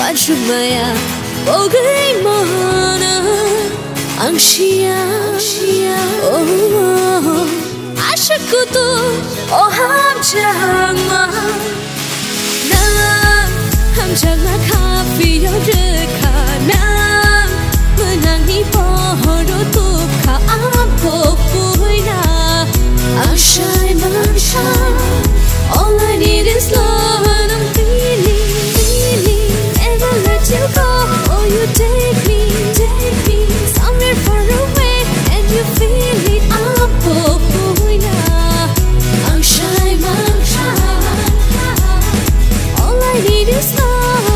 Wajumaya Bagaimana Angshia Oh Asyikku tuh Oh hamjama Nam hamjama kafi yang dekana Menangi pohon tuh ka ampo puina Ashai manshai All I need is love and I'm feeling Never let you go Oh you take me Somewhere far away And you feel it ampo puina Angshai All I need is love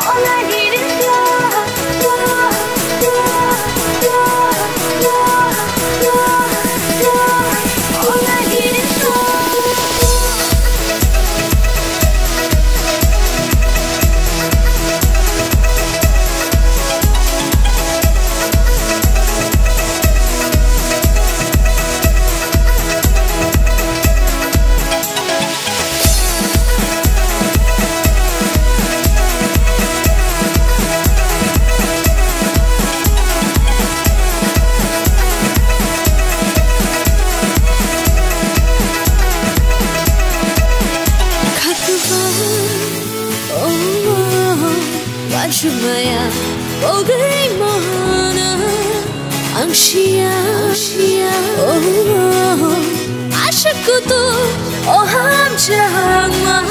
All I need is Wajumaya Bagaimana Angshia Oh Asyikku tuh Oh hamjama